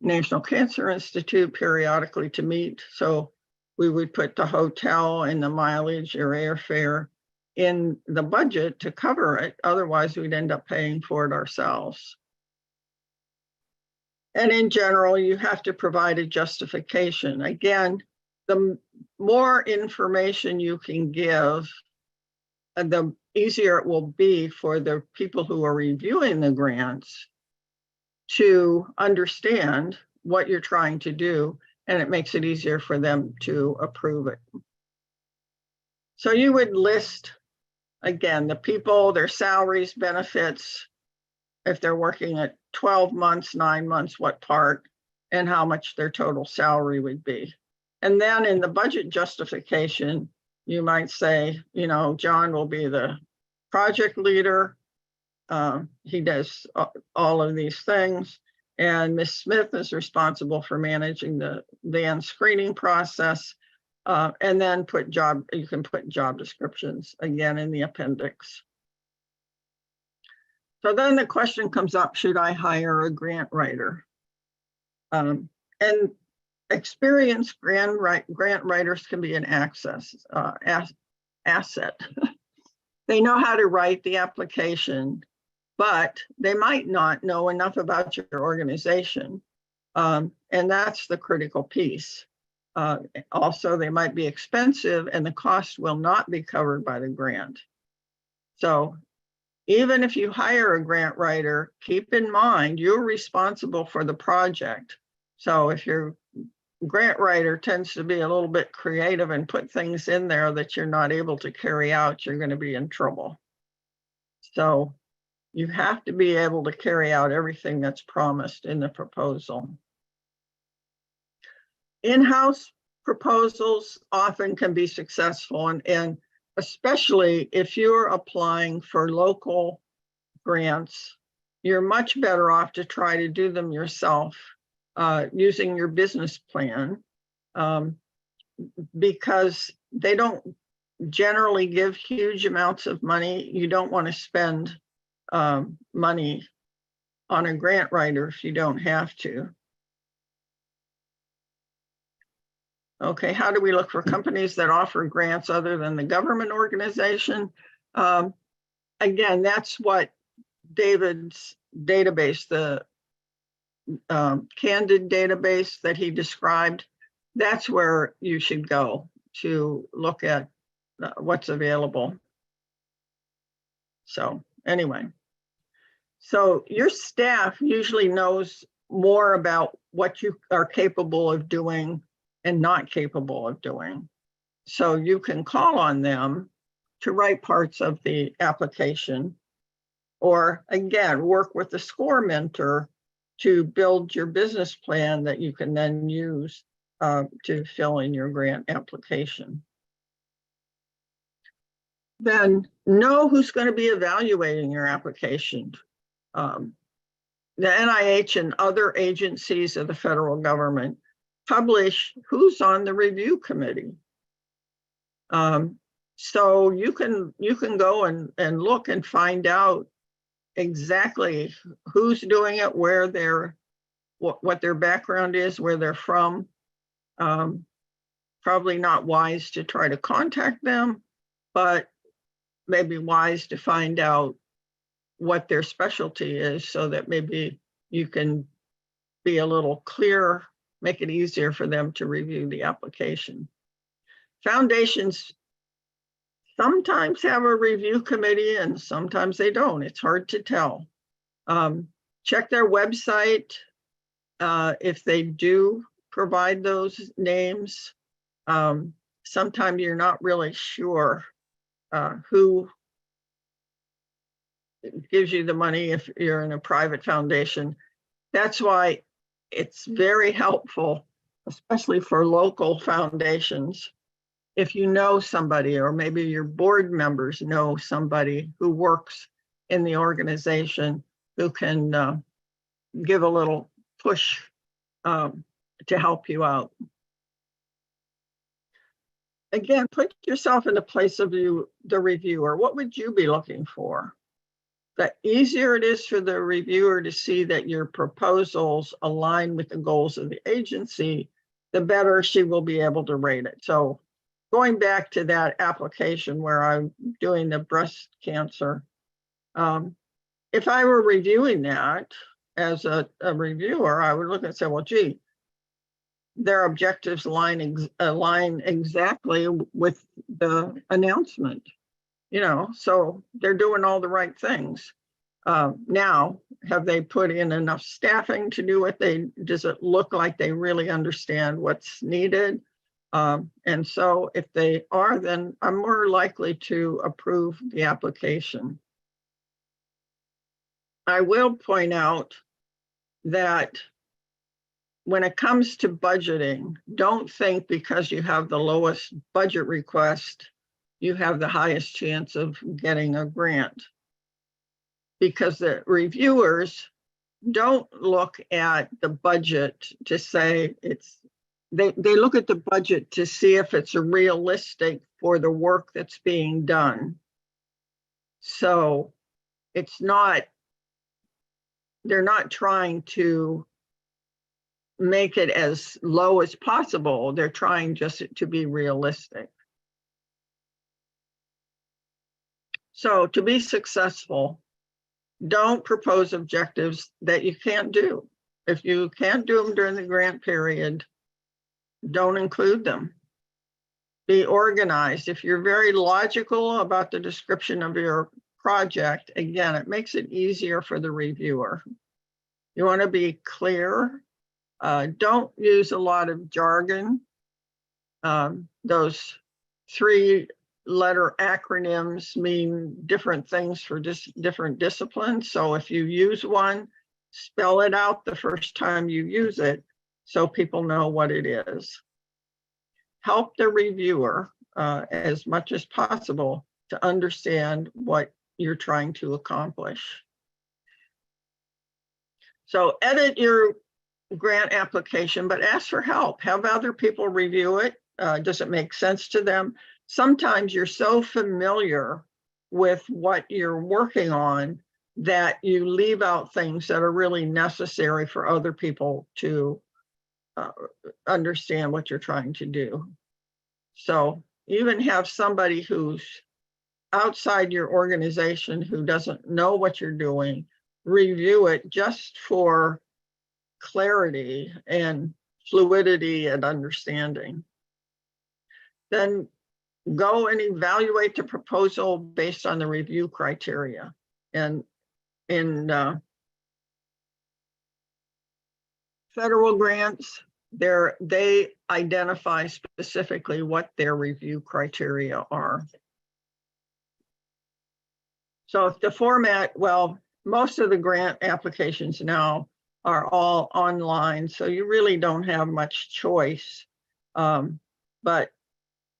S1: National Cancer Institute periodically to meet. So we would put the hotel and the mileage or airfare in the budget to cover it. Otherwise, we'd end up paying for it ourselves. And in general, you have to provide a justification. Again, the more information you can give, the easier it will be for the people who are reviewing the grants to understand what you're trying to do, and it makes it easier for them to approve it. So you would list, again, the people, their salaries, benefits, if they're working at 12 months, 9 months, what part, and how much their total salary would be. And then in the budget justification, you might say, you know, John will be the project leader. He does all of these things. And Ms. Smith is responsible for managing the van screening process. And then you can put job descriptions again in the appendix. So then the question comes up, should I hire a grant writer? And experienced grant writers can be an asset. They know how to write the application, but they might not know enough about your organization. And that's the critical piece. Also, they might be expensive and the cost will not be covered by the grant. So even if you hire a grant writer, keep in mind you're responsible for the project. So if your grant writer tends to be a little bit creative and put things in there that you're not able to carry out, you're going to be in trouble. So you have to be able to carry out everything that's promised in the proposal. In-house proposals often can be successful, and especially if you're applying for local grants, you're much better off to try to do them yourself using your business plan, because they don't generally give huge amounts of money. You don't want to spend money on a grant writer if you don't have to. Okay, how do we look for companies that offer grants other than the government organization? Again, that's what David's database, the Candid database that he described, that's where you should go to look at what's available. So anyway, so your staff usually knows more about what you are capable of doing and not capable of doing. So you can call on them to write parts of the application, or again, work with the SCORE mentor to build your business plan that you can then use to fill in your grant application. Then know who's going to be evaluating your application. The NIH and other agencies of the federal government publish who's on the review committee. So you can go and look and find out exactly who's doing it, where what their background is, where they're from. Probably not wise to try to contact them, but maybe wise to find out what their specialty is so that maybe you can be a little clearer, make it easier for them to review the application. Foundations sometimes have a review committee and sometimes they don't. It's hard to tell. Check their website if they do provide those names. Sometimes you're not really sure who gives you the money if you're in a private foundation. That's why it's very helpful, especially for local foundations, if you know somebody, or maybe your board members know somebody who works in the organization who can give a little push to help you out. Again, put yourself in the place of the reviewer. What would you be looking for? The easier it is for the reviewer to see that your proposals align with the goals of the agency, the better she will be able to rate it. So going back to that application where I'm doing the breast cancer, if I were reviewing that as a reviewer, I would look and say, well, gee, their objectives align exactly with the announcement, so they're doing all the right things. Now, have they put in enough staffing to do what does it look like they really understand what's needed? And so if they are, then I'm more likely to approve the application. I will point out that when it comes to budgeting, don't think because you have the lowest budget request, you have the highest chance of getting a grant. Because the reviewers don't look at the budget to say they look at the budget to see if it's realistic for the work that's being done. So they're not trying to make it as low as possible. They're trying just to be realistic. So to be successful, don't propose objectives that you can't do. If you can't do them during the grant period, don't include them. Be organized. If you're very logical about the description of your project, again, it makes it easier for the reviewer. You want to be clear. Don't use a lot of jargon. Those 3-letter acronyms mean different things for different disciplines. So if you use one, spell it out the first time you use it so people know what it is. Help the reviewer as much as possible to understand what you're trying to accomplish. So edit your grant application, but ask for help. Have other people review it. Does it make sense to them? Sometimes you're so familiar with what you're working on that you leave out things that are really necessary for other people to understand what you're trying to do. So even have somebody who's outside your organization who doesn't know what you're doing review it just for clarity and fluidity and understanding. Then go and evaluate the proposal based on the review criteria. And in federal grants, they identify specifically what their review criteria are. So if the format, well, most of the grant applications now are all online, so you really don't have much choice. But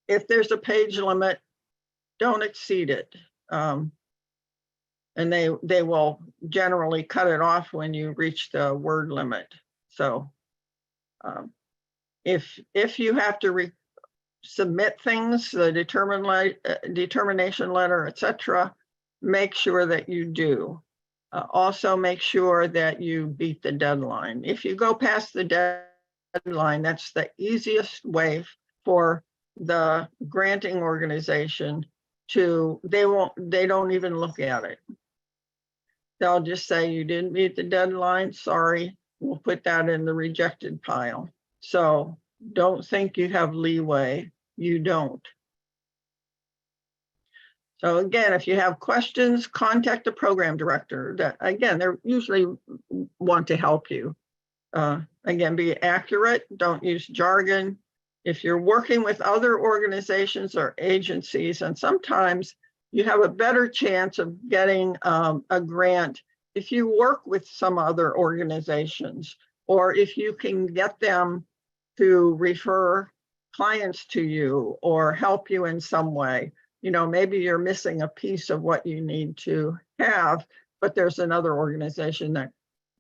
S1: if there's a page limit, don't exceed it. And they will generally cut it off when you reach the word limit. So if you have to submit things, the determination letter, etc., make sure that you do. Also make sure that you beat the deadline. If you go past the deadline, that's the easiest way for the granting organization to, they don't even look at it. They'll just say you didn't meet the deadline, sorry, we'll put that in the rejected pile. So don't think you have leeway, you don't. So again, if you have questions, contact the program director. Again, they usually want to help you. Again, be accurate, don't use jargon. If you're working with other organizations or agencies, and sometimes you have a better chance of getting a grant if you work with some other organizations, or if you can get them to refer clients to you or help you in some way, maybe you're missing a piece of what you need to have, but there's another organization that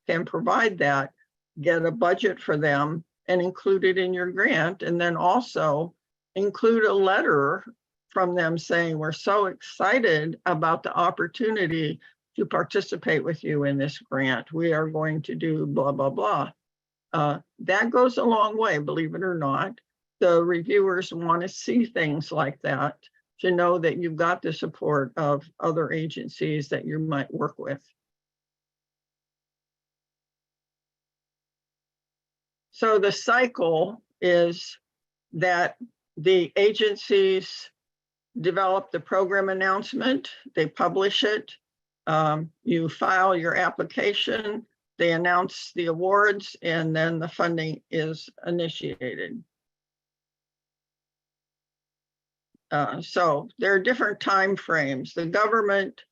S1: can provide that, get a budget for them and include it in your grant, and then also include a letter from them saying, we're so excited about the opportunity to participate with you in this grant. We are going to do blah, blah, blah. That goes a long way, believe it or not. The reviewers want to see things like that to know that you've got the support of other agencies that you might work with. So the cycle is that the agencies develop the program announcement, they publish it, you file your application, they announce the awards, and then the funding is initiated. So there are different time frames. The government,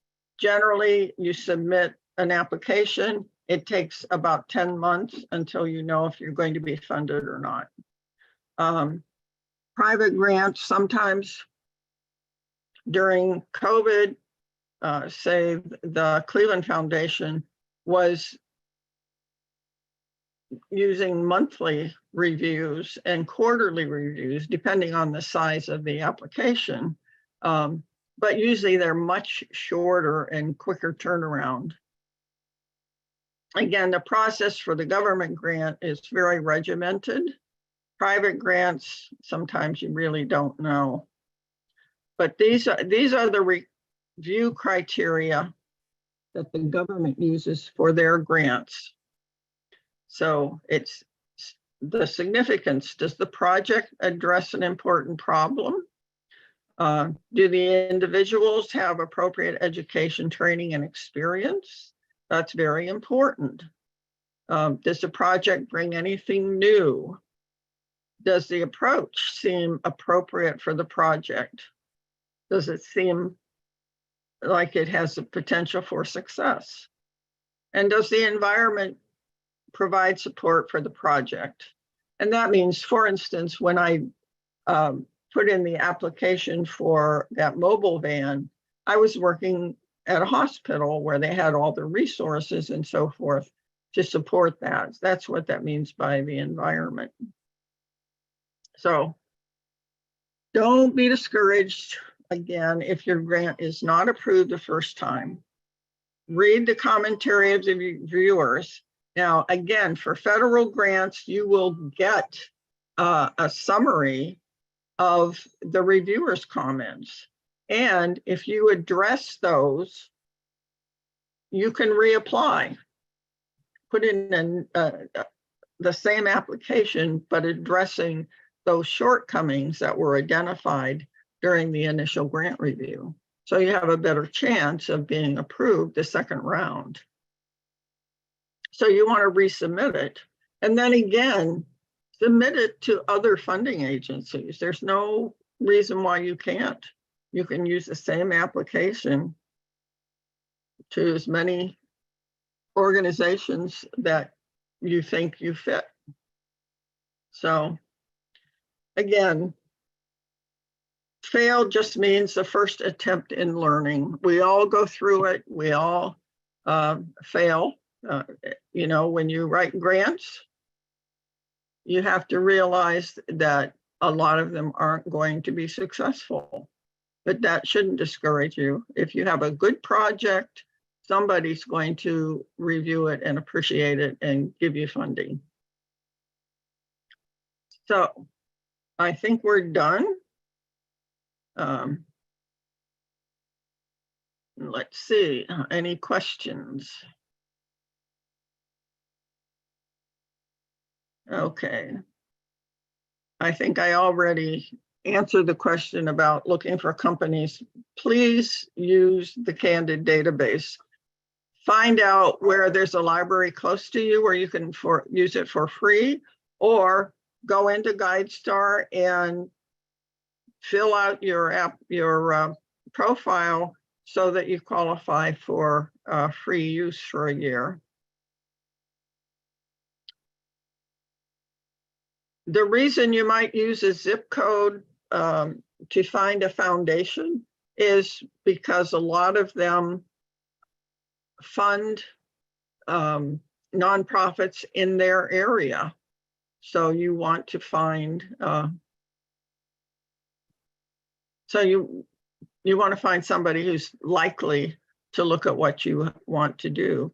S1: generally, you submit an application. It takes about 10 months until you know if you're going to be funded or not. Private grants, sometimes during COVID, say the Cleveland Foundation was using monthly reviews and quarterly reviews, depending on the size of the application. But usually they're much shorter and quicker turnaround. Again, the process for the government grant is very regimented. Private grants, sometimes you really don't know. But these are the review criteria that the government uses for their grants. So it's the significance. Does the project address an important problem? Do the individuals have appropriate education, training, and experience? That's very important. Does the project bring anything new? Does the approach seem appropriate for the project? Does it seem like it has the potential for success? And does the environment provide support for the project? And that means, for instance, when I put in the application for that mobile van, I was working at a hospital where they had all the resources and so forth to support that. That's what that means by the environment. So don't be discouraged, again, if your grant is not approved the first time. Read the commentary of the reviewers. Now, again, for federal grants, you will get a summary of the reviewers' comments. And if you address those, you can reapply. Put in the same application, but addressing those shortcomings that were identified during the initial grant review. So you have a better chance of being approved the second round. So you want to resubmit it. And then again, submit it to other funding agencies. There's no reason why you can't. You can use the same application to as many organizations that you think you fit. So again, fail just means the first attempt in learning. We all go through it. We all fail. When you write grants, you have to realize that a lot of them aren't going to be successful, but that shouldn't discourage you. If you have a good project, somebody's going to review it and appreciate it and give you funding. So I think we're done. Let's see, any questions? Okay. I think I already answered the question about looking for companies. Please use the Candid database. Find out where there's a library close to you where you can use it for free, or go into GuideStar and fill out your profile so that you qualify for free use for a year. The reason you might use a zip code to find a foundation is because a lot of them fund nonprofits in their area. So you want to find, you want to find somebody who's likely to look at what you want to do.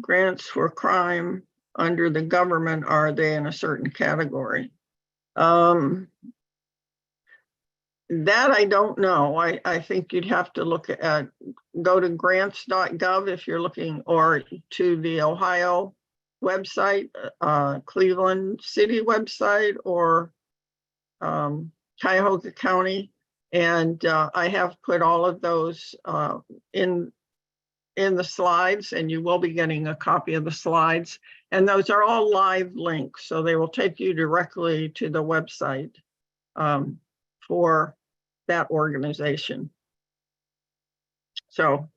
S1: Grants for crime under the government, are they in a certain category? That I don't know. I think you'd have to look at, go to grants.gov if you're looking, or to the Ohio website, Cleveland City website, or Cuyahoga County. And I have put all of those in the slides, and you will be getting a copy of the slides. And those are all live links, so they will take you directly to the website for that organization. So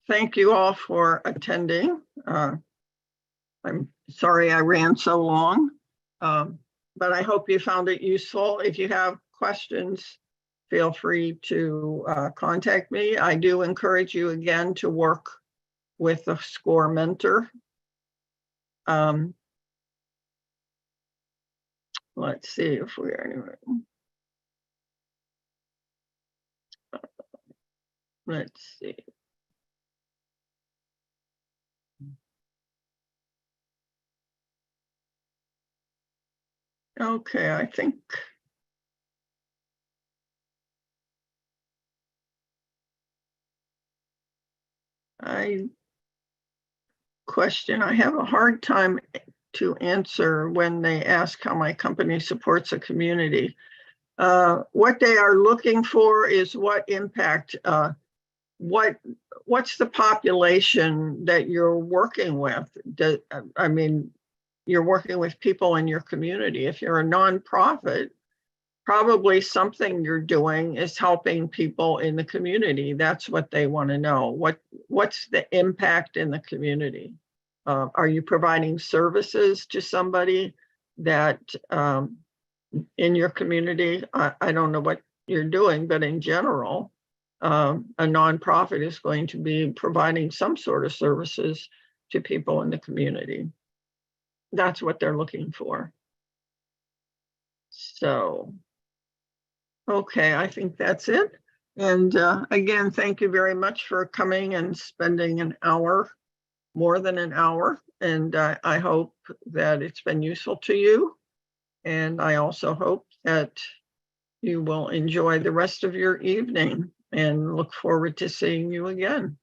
S1: thank you all for attending. I'm sorry I ran so long, but I hope you found it useful. If you have questions, feel free to contact me. I do encourage you again to work with a SCORE mentor. Let's see if we are anyway. Let's see. Okay, I think I have a hard time to answer when they ask how my company supports a community. What they are looking for is what impact, what's the population that you're working with? I mean, you're working with people in your community. If you're a nonprofit, probably something you're doing is helping people in the community. That's what they want to know. What's the impact in the community? Are you providing services to somebody that in your community? I don't know what you're doing, but in general, a nonprofit is going to be providing some sort of services to people in the community. That's what they're looking for. So, okay, I think that's it. And again, thank you very much for coming and spending an hour, more than an hour. And I hope that it's been useful to you. And I also hope that you will enjoy the rest of your evening and look forward to seeing you again.